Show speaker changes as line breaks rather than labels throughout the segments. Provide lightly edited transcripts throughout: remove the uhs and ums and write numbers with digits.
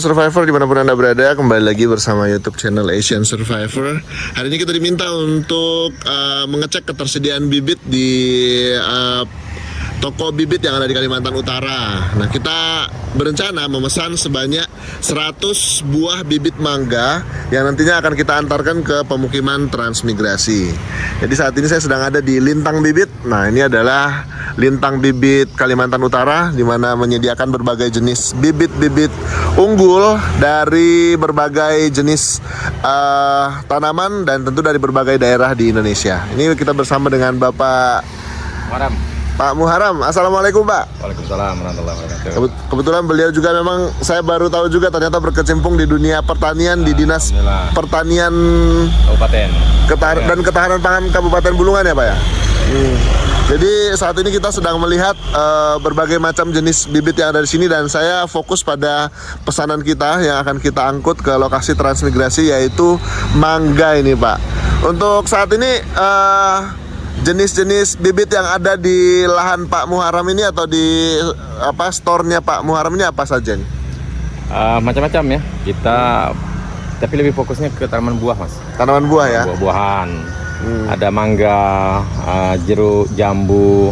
Survivor dimanapun Anda berada, kembali lagi bersama YouTube channel Asian Survivor. Hari ini kita diminta untuk mengecek ketersediaan bibit di toko bibit yang ada di Kalimantan Utara. Nah, kita berencana memesan sebanyak 100 buah bibit mangga yang nantinya akan kita antarkan ke pemukiman transmigrasi. Jadi saat ini saya sedang ada di Lintang Bibit. Nah, ini adalah Lintang Bibit Kalimantan Utara, di mana menyediakan berbagai jenis bibit-bibit unggul dari berbagai jenis tanaman dan tentu dari berbagai daerah di Indonesia. Ini kita bersama dengan Bapak
Muharam.
Pak Muharam. Assalamualaikum, Pak.
Waalaikumsalam warahmatullahi wabarakatuh.
Kebetulan beliau juga memang saya baru tahu juga ternyata berkecimpung di dunia pertanian di Dinas Pertanian
Kabupaten
dan Ketahanan Pangan Kabupaten Bulungan ya, Pak ya. Jadi saat ini kita sedang melihat berbagai macam jenis bibit yang ada di sini, dan saya fokus pada pesanan kita yang akan kita angkut ke lokasi transmigrasi, yaitu mangga ini, Pak. Untuk saat ini jenis-jenis bibit yang ada di lahan Pak Muharam ini atau di store-nya Pak Muharam ini apa saja nih?
Macam-macam ya. Kita tapi lebih fokusnya ke tanaman buah, Mas.
Tanaman buah ya?
Buah-buahan. Ada mangga, jeruk, jambu,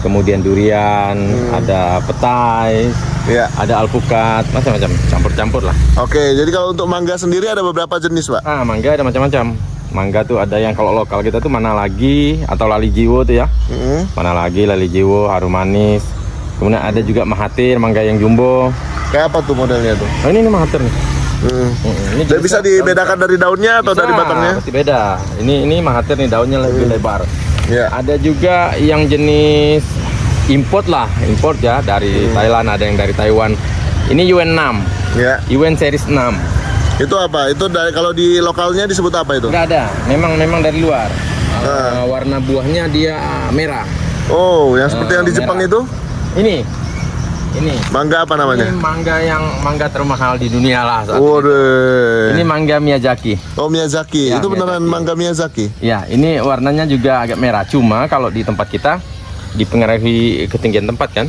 kemudian durian, ada petai, ya, ada alpukat, macam-macam, campur-campur lah.
Oke, jadi kalau untuk mangga sendiri ada beberapa jenis, Pak?
Mangga ada macam-macam. Mangga tuh ada yang kalau lokal kita tuh mana lagi atau lali jiwo tuh ya. Mana lagi lali jiwo, harum manis. Kemudian ada juga mahathir, mangga yang jumbo.
Kayak apa tuh modelnya tuh?
Oh, ini mahathir nih.
Ini bisa dibedakan dari daunnya atau dari batangnya?
Pasti beda. Ini mahathir nih, daunnya lebih lebar.
Ya.
Ada juga yang jenis import ya, dari Thailand, ada yang dari Taiwan. Ini UN 6. Ya. UN series 6.
Itu apa? Itu dari, kalau di lokalnya disebut apa itu?
Nggak ada. Memang dari luar. Warna buahnya dia merah.
Oh, yang seperti yang di
merah.
Jepang itu? Ini. Mangga apa namanya?
Ini mangga termahal di dunia lah saat
ini.
Ini mangga Miyazaki.
Oh, Miyazaki.
Ya,
itu beneran
Miyazaki.
mangga Miyazaki?
Ya, ini warnanya juga agak merah. Cuma kalau di tempat kita dipengaruhi ketinggian tempat kan,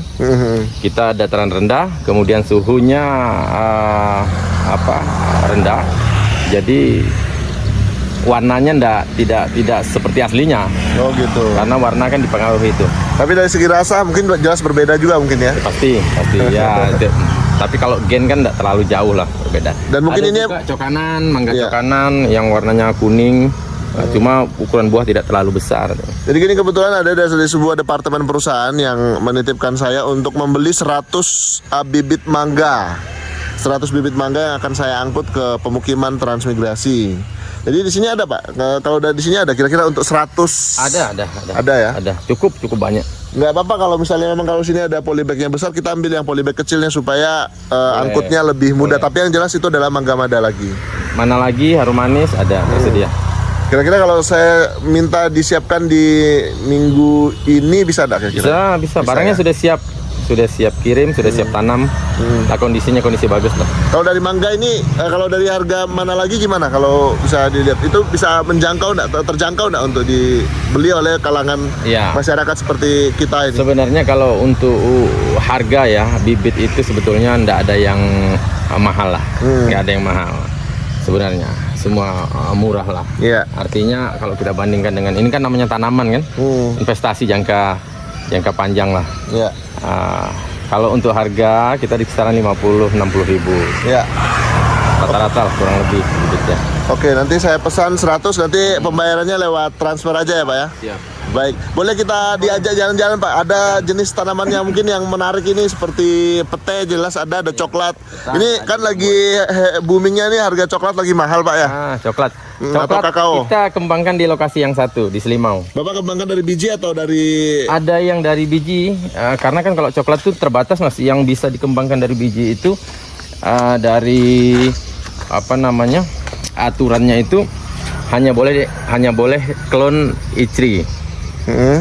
kita dataran rendah, kemudian suhunya rendah, jadi warnanya tidak seperti aslinya.
Oh gitu.
Karena warna kan dipengaruhi itu.
Tapi dari segi rasa mungkin jelas berbeda juga mungkin ya.
Pasti ya. Tapi kalau gen kan tidak terlalu jauh lah berbeda.
Dan mungkin
ada
ini
juga cokanan, mangga cokanan yang warnanya kuning. Cuma ukuran buah tidak terlalu besar.
Jadi gini, kebetulan ada dari sebuah departemen perusahaan yang menitipkan saya untuk membeli 100 bibit mangga. 100 bibit mangga yang akan saya angkut ke pemukiman transmigrasi. Jadi di sini ada, Pak. Kalau di sini ada kira-kira untuk 100.
Ada.
Ada ya?
Ada. Cukup banyak.
Nggak apa-apa kalau misalnya memang kalau sini ada polybag yang besar, kita ambil yang polybag kecilnya supaya angkutnya lebih mudah. Tapi yang jelas itu adalah mangga mada lagi. Mana
lagi harum manis ada tersedia.
Kira-kira kalau saya minta disiapkan di minggu ini bisa enggak kira-kira?
Bisa. Barangnya ya? Sudah siap kirim, sudah siap tanam. Nah, kondisi bagus lah.
Kalau dari mangga ini, kalau dari harga mana lagi gimana? Kalau bisa dilihat itu bisa terjangkau enggak untuk dibeli oleh kalangan masyarakat seperti kita ini?
Sebenarnya kalau untuk harga ya, bibit itu sebetulnya enggak ada yang mahal lah. Enggak ada yang mahal. Sebenarnya semua murah lah. Artinya kalau kita bandingkan dengan ini kan namanya tanaman kan, investasi jangka panjang lah. Kalau untuk harga kita di kisaran 50-60 ribu. Rata-rata lah kurang lebih bibitnya. Oke,
nanti saya pesan 100, nanti pembayarannya lewat transfer aja ya, Pak ya?
Siap.
Baik, boleh kita diajak jalan-jalan, Pak? Ada jenis tanaman yang mungkin yang menarik ini seperti pete, jelas ada coklat. Ini kan lagi boomingnya nih, harga coklat lagi mahal, Pak ya?
Coklat
atau kakao.
Kita kembangkan di lokasi yang satu di Selimau.
Bapak kembangkan dari biji atau dari?
Ada yang dari biji, karena kan kalau coklat itu terbatas, Mas. Yang bisa dikembangkan dari biji itu dari aturannya itu hanya boleh klon ICRI.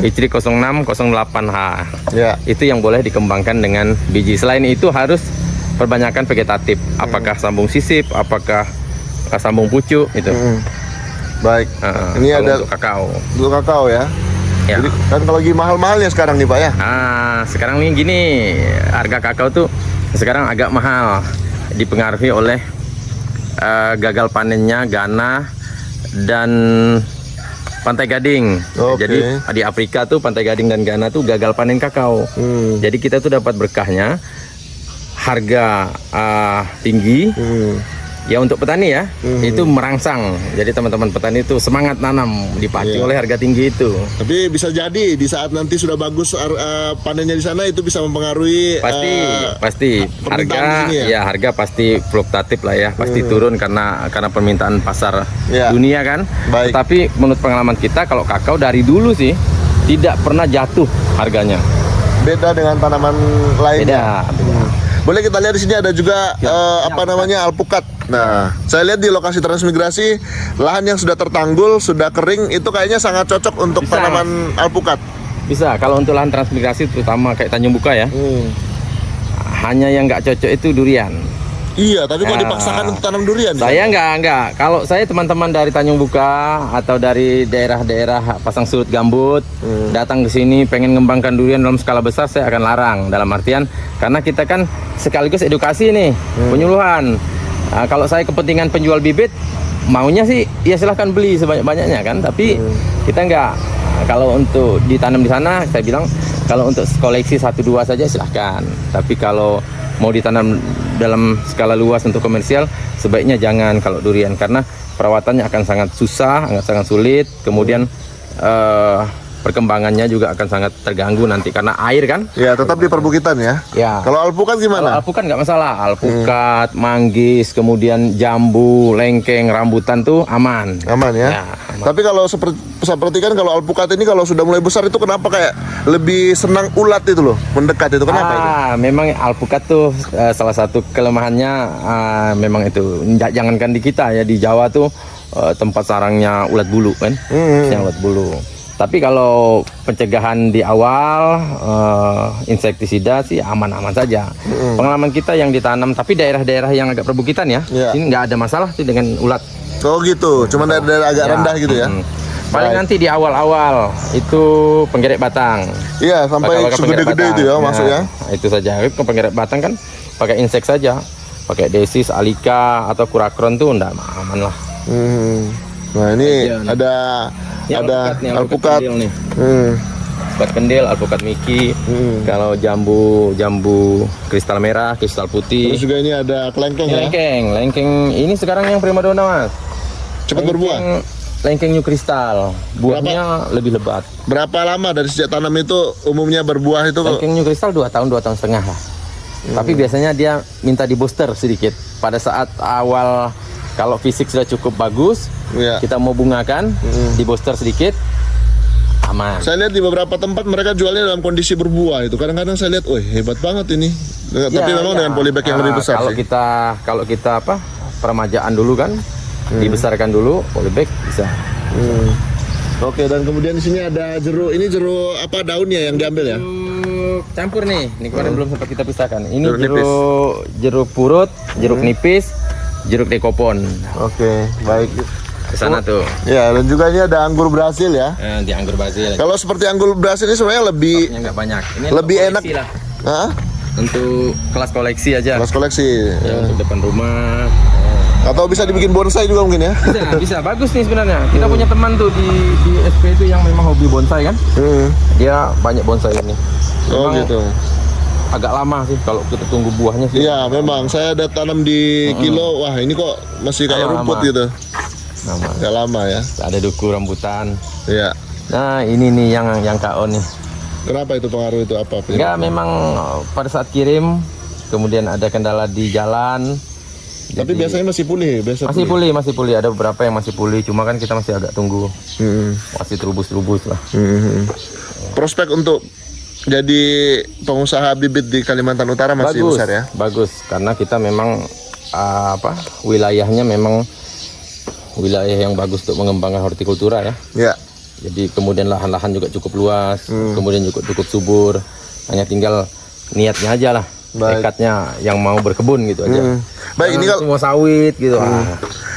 ICRI 0608H. Itu yang boleh dikembangkan dengan biji. Selain itu harus perbanyakan vegetatif. Apakah sambung sisip, apakah sambung pucuk itu.
Baik. Ini ada
untuk kakao.
Untuk kakao ya.
Ya.
Jadi kan kalau lagi mahal-mahalnya sekarang nih Pak ya.
Sekarang nih gini, harga kakao tuh sekarang agak mahal. dipengaruhi oleh gagal panennya Ghana dan Pantai Gading.
Oke.
Jadi di Afrika tuh Pantai Gading dan Ghana tuh gagal panen kakao. Jadi kita tuh dapat berkahnya, harga tinggi. Ya untuk petani ya, itu merangsang. Jadi teman-teman petani itu semangat nanam, dipacu oleh harga tinggi itu.
Tapi bisa jadi di saat nanti sudah bagus panennya di sana itu bisa mempengaruhi
Pasti
permintaan
harga
di sini ya?
harga pasti fluktuatif lah ya, pasti turun karena permintaan pasar dunia kan.
Baik.
Tetapi menurut pengalaman kita kalau kakao dari dulu sih tidak pernah jatuh harganya.
Beda dengan tanaman lainnya.
Beda.
Boleh kita lihat di sini ada juga alpukat. Nah, saya lihat di lokasi transmigrasi lahan yang sudah tertanggul, sudah kering itu kayaknya sangat cocok untuk tanaman alpukat.
Bisa kalau untuk lahan transmigrasi terutama kayak Tanjung Buka ya. Hanya yang nggak cocok itu durian.
Iya, tapi kok dipaksakan untuk tanam durian?
Saya enggak. Kalau saya teman-teman dari Tanjung Buka atau dari daerah-daerah Pasang Surut Gambut datang ke sini pengen ngembangkan durian dalam skala besar, saya akan larang. Dalam artian karena kita kan sekaligus edukasi nih, penyuluhan. Kalau saya kepentingan penjual bibit, maunya sih ya silahkan beli sebanyak-banyaknya kan. Tapi kita enggak. Kalau untuk ditanam di sana, saya bilang kalau untuk koleksi 1-2 saja silahkan. Tapi kalau mau ditanam dalam skala luas untuk komersial, sebaiknya jangan kalau durian karena perawatannya akan sangat susah, sangat sulit. Kemudian perkembangannya juga akan sangat terganggu nanti karena air kan. Ya,
tetap di perbukitan ya.
Ya.
Kalau alpukat gimana?
Kalau alpukat nggak masalah. Alpukat, manggis, kemudian jambu, lengkeng, rambutan tuh aman.
Aman ya. Aman. Tapi kalau seperti kan kalau alpukat ini kalau sudah mulai besar itu kenapa kayak lebih senang ulat itu loh, mendekat itu kenapa itu?
Memang alpukat tuh salah satu kelemahannya memang itu. Jangankan di kita ya, di Jawa tuh tempat sarangnya ulat bulu kan. Yang ulat bulu. Tapi kalau pencegahan di awal insektisida sih aman-aman saja. Pengalaman kita yang ditanam, tapi daerah-daerah yang agak perbukitan ya, ini nggak ada masalah sih dengan ulat.
Oh gitu, cuma daerah agak rendah gitu ya.
Paling nanti di awal-awal itu penggerek batang.
Iya, sampai segede-gede itu ya maksudnya.
Itu saja. Kalau penggerek batang kan pakai insek saja, pakai desis, alika atau kurakron tuh enggak aman lah.
Nah ini ada alpukat nih.
Alpukat kendil, alpukat miki. Kalau jambu kristal merah, kristal putih.
Terus juga ini ada kelengkeng ya.
Lengkeng ini sekarang yang primadona mas.
Cepat berbuah.
Lengkeng new kristal, buahnya lebih lebat.
Berapa lama dari sejak tanam itu umumnya berbuah itu?
Lengkeng new kristal 2 tahun 2 tahun setengah lah. Tapi biasanya dia minta di booster sedikit. Pada saat awal kalau fisik sudah cukup bagus, kita mau bungakan, di booster sedikit, aman. Saya
lihat di beberapa tempat mereka jualnya dalam kondisi berbuah itu. Kadang-kadang saya lihat, wah hebat banget ini. Tapi memang dengan polybag yang lebih besar.
Kalau kita peremajaan dulu kan, dibesarkan dulu, polybag bisa.
Oke, dan kemudian di sini ada jeruk. Ini jeruk apa daunnya yang diambil ya?
Campur nih. Ini kemarin belum sempat kita pisahkan. Ini jeruk purut, jeruk nipis, jeruk dekopon.
Oke, baik.
Ke sana tuh.
Ya, dan juga ini ada anggur Brasil ya.
Di anggur Brasil.
Kalau seperti anggur Brasil ini sebenarnya lebih
nggak banyak. Ini
lebih enak
lah.
Untuk
kelas koleksi aja.
Kelas koleksi.
Ya, untuk depan rumah.
Atau bisa dibikin bonsai juga mungkin ya?
Bisa. Bagus nih sebenarnya. Kita punya teman tuh di SP itu yang memang hobi bonsai kan. Dia banyak bonsai ini.
Memang gitu.
Agak lama sih kalau kita tunggu buahnya sih.
Iya, memang. Saya ada tanam di kilo. Wah, ini kok masih kayak rumput gitu. Agak lama ya.
Ada duku rambutan.
Iya.
Nah, ini nih yang KO nih.
Kenapa itu pengaruh itu apa?
Enggak, memang pada saat kirim kemudian ada kendala di jalan.
Tapi biasanya masih pulih,
masih pulih. Ada beberapa yang masih pulih, cuma kan kita masih agak tunggu. Masih terubus lah.
Prospek untuk jadi pengusaha bibit di Kalimantan Utara masih besar ya?
Bagus, karena kita memang wilayahnya memang wilayah yang bagus untuk mengembangkan hortikultura ya.
Ya.
Jadi kemudian lahan-lahan juga cukup luas, kemudian juga cukup subur. Hanya tinggal niatnya aja lah. Tekadnya yang mau berkebun gitu aja.
Baik, ini kalau
semua sawit gitu.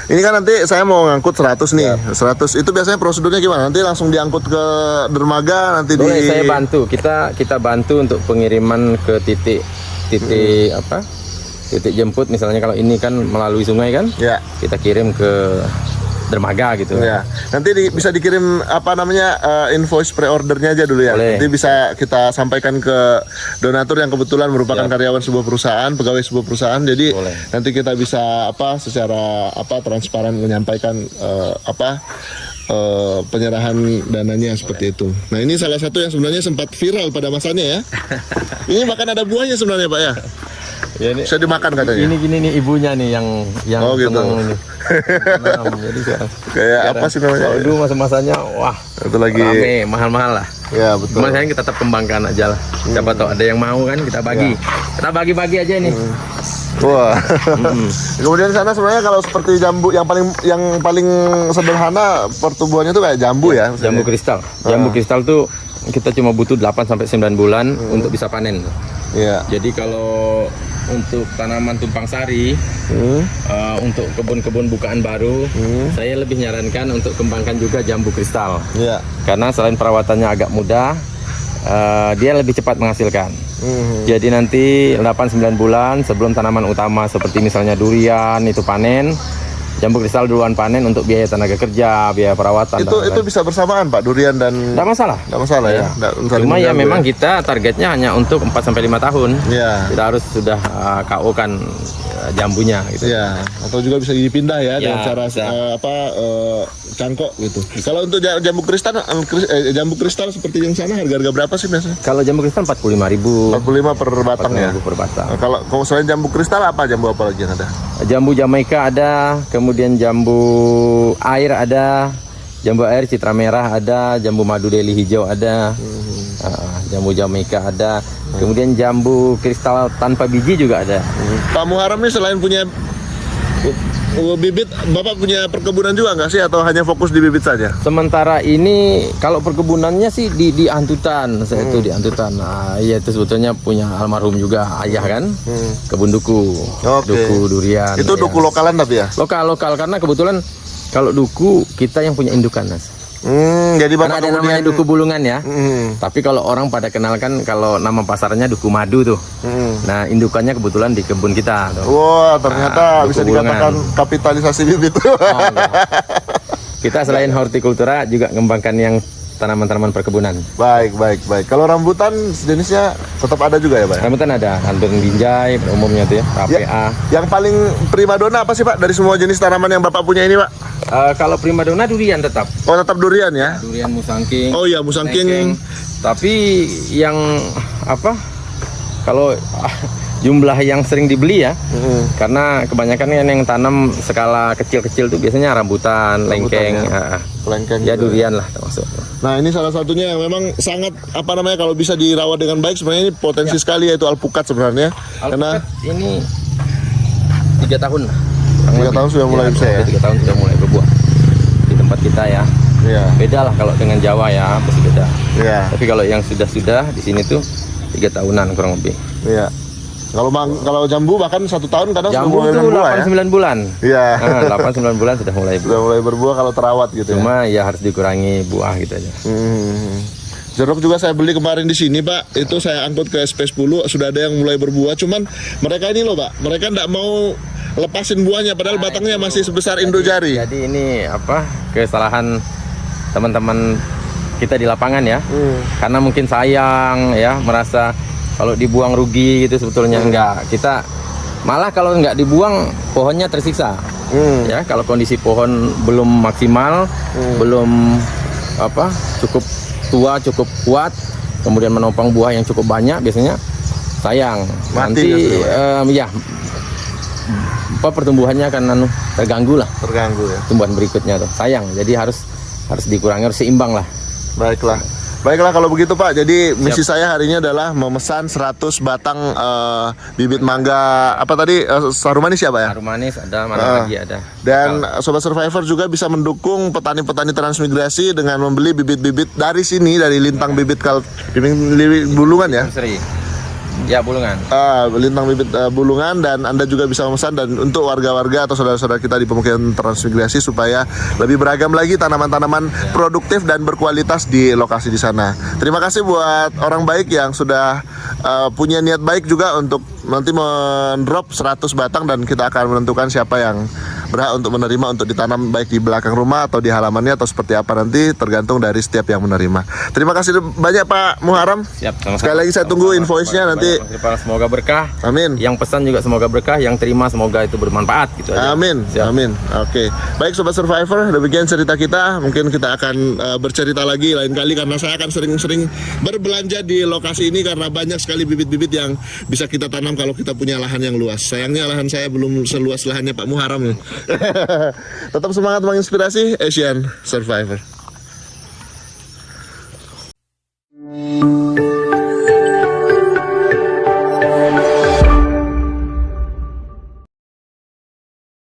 Ini kan nanti saya mau ngangkut 100 nih. 100 itu biasanya prosedurnya gimana? Nanti langsung diangkut ke dermaga nanti
saya bantu. Kita bantu untuk pengiriman ke titik titik jemput misalnya kalau ini kan melalui sungai kan,
Ya.
kita kirim ke dermaga gitu.
Ya, nanti bisa dikirim apa namanya invoice pre-ordernya aja dulu ya.
Boleh.
Nanti bisa kita sampaikan ke donatur yang kebetulan merupakan karyawan sebuah perusahaan, pegawai sebuah perusahaan. Jadi
Boleh.
nanti kita bisa secara transparan menyampaikan penyerahan dananya seperti itu. Nah ini salah satu yang sebenarnya sempat viral pada masanya ya. Ini bahkan ada buahnya sebenarnya Pak ya.
Ya, ini,
Bisa dimakan katanya.
ini gini nih ibunya nih yang
Oh, gitu.
senang ini. Senang. Jadi
Kayak apa sih namanya?
kalau dulu masa-masanya wah
Itu lagi.
rame, mahal-mahal lah.
Ya betul.
Cuma sekarang kita tetap kembangkan aja lah. Siapa tahu ada yang mau kan kita bagi. Kita bagi-bagi aja nih.
Wah. Kemudian di sana sebenarnya kalau seperti jambu yang paling sederhana pertumbuhannya itu kayak jambu ya.
Jambu kristal. Jambu kristal tuh kita cuma butuh 8 sampai 9 bulan untuk bisa panen.
Iya.
Jadi kalau untuk tanaman tumpang sari, untuk kebun-kebun bukaan baru, saya lebih nyarankan untuk kembangkan juga jambu kristal.
Iya.
Karena selain perawatannya agak mudah, dia lebih cepat menghasilkan. Jadi nanti 8-9 bulan sebelum tanaman utama seperti misalnya durian itu panen, jambu kristal duluan panen untuk biaya tenaga kerja, biaya perawatan.
Itu bisa bersamaan Pak, durian dan
Nggak masalah.
nggak masalah ya.
Cuma ya memang kita targetnya hanya untuk 4-5 tahun.
Iya.
Kita harus sudah KO kan jambunya gitu.
Iya. Atau juga bisa dipindah ya dengan
Ya,
cara
bisa.
cangkok gitu. Kalau untuk jambu kristal seperti yang sana harga berapa sih biasanya?
Kalau jambu kristal 45.000
45 per batang ya.
per batang.
Nah, kalau selain jambu kristal jambu apa lagi yang ada?
Jambu Jamaika ada, kemudian jambu air ada, jambu air citra merah ada, jambu madu deli hijau ada, jambu Jamaika ada, kemudian jambu kristal tanpa biji juga ada.
Pak Muharrem ini selain punya bibit, Bapak punya perkebunan juga nggak sih atau hanya fokus di bibit saja?
Sementara ini kalau perkebunannya sih di Antutan, saya itu di Antutan. Nah, iya itu sebetulnya punya almarhum juga ayah kan, kebun duku,
Oke.
duku durian.
Itu duku lokalan tapi ya?
Lokal karena kebetulan kalau duku kita yang punya indukan Mas.
Jadi
Karena
Bapak
ada namanya duku bulungan ya.
Hmm.
Tapi kalau orang pada kenalkan kalau nama pasarnya duku madu tuh. Nah indukannya kebetulan di kebun kita. Tuh.
Wah, ternyata
Duku
bisa dikatakan kapitalisasi bibit.
Oh, enggak. Kita selain hortikultura juga mengembangkan yang tanaman-tanaman perkebunan.
Baik. Kalau rambutan jenisnya tetap ada juga ya, Pak?
Rambutan ada, rantung binjai umumnya tuh ya, KPA.
Yang paling primadona apa sih, Pak, dari semua jenis tanaman yang Bapak punya ini, Pak?
Kalau primadona durian tetap.
Oh, tetap durian ya?
Durian musangking.
Oh iya, musangking.
lengkeng. Tapi yang apa? Kalau jumlah yang sering dibeli ya, karena kebanyakan kan yang tanam skala kecil-kecil tuh biasanya rambutan, lengkeng,
Lengkeng
ya
juga.
durian lah termasuk.
Nah, ini salah satunya yang memang sangat kalau bisa dirawat dengan baik sebenarnya ini potensi sekali yaitu alpukat sebenarnya. Karena
Alpukat ini 3 tahun lah.
3 tahun sudah mulai bisa ya?
3 tahun sudah mulai berbuah di tempat kita ya.
Iya.
Beda lah kalau dengan Jawa ya, pasti beda.
Iya.
Tapi kalau yang sudah di sini tuh 3 tahunan kurang lebih.
Iya. Kalau jambu bahkan 1 tahun kadang
Jambu
sudah mulai
itu
berbuah ya.
8-9 bulan.
Iya.
8-9 bulan sudah mulai
Sudah mulai berbuah kalau terawat gitu ya.
Cuma ya harus dikurangi buah gitu aja.
Jeruk juga saya beli kemarin di sini, Pak. Itu saya angkut ke SP10, sudah ada yang mulai berbuah. Cuman mereka ini loh, Pak. Mereka enggak mau lepasin buahnya padahal batangnya masih sebesar indo jari.
Jadi ini apa kesalahan teman-teman kita di lapangan ya. Karena mungkin sayang ya, merasa kalau dibuang rugi gitu sebetulnya enggak. Kita malah kalau enggak dibuang pohonnya tersiksa. Ya, kalau kondisi pohon belum maksimal, belum cukup tua, cukup kuat, kemudian menopang buah yang cukup banyak, biasanya sayang.
Mati
Nanti ya pertumbuhannya akan terganggu lah.
Terganggu ya.
Tumbuhan berikutnya tuh sayang. Jadi harus dikurangi, harus seimbang lah.
Baiklah kalau begitu, Pak. Jadi misi saya hari ini adalah memesan 100 batang bibit mangga apa tadi Harum Manis ya, Pak ya?
Harum manis ada, mana lagi ada.
Dan Sobat Survivor juga bisa mendukung petani-petani transmigrasi dengan membeli bibit-bibit dari sini, dari Lintang Bibit Bulungan ya.
Nursery. Ya, Bulungan.
Lintang bibit Bulungan, dan Anda juga bisa memesan, dan untuk warga-warga atau saudara-saudara kita di pemukiman transmigrasi supaya lebih beragam lagi tanaman-tanaman produktif dan berkualitas di lokasi di sana. Terima kasih buat orang baik yang sudah punya niat baik juga untuk nanti mendrop 100 batang, dan kita akan menentukan siapa yang berhak untuk menerima untuk ditanam baik di belakang rumah atau di halamannya atau seperti apa, nanti tergantung dari setiap yang menerima. Terima kasih banyak Pak Muharram.
Siap, sama-sama.
Sekali lagi saya tunggu invoice-nya nanti.
Semoga berkah.
Amin.
Yang pesan juga semoga berkah, yang terima semoga itu bermanfaat gitu aja.
Amin.
Siap.
Amin. Oke. Baik Sobat Survivor, demikian cerita kita. Mungkin kita akan bercerita lagi lain kali, karena saya akan sering-sering berbelanja di lokasi ini karena banyak sekali bibit-bibit yang bisa kita tanam kalau kita punya lahan yang luas. Sayangnya lahan saya belum seluas lahannya Pak Muharram. Tetap semangat menginspirasi, Asian Survivor.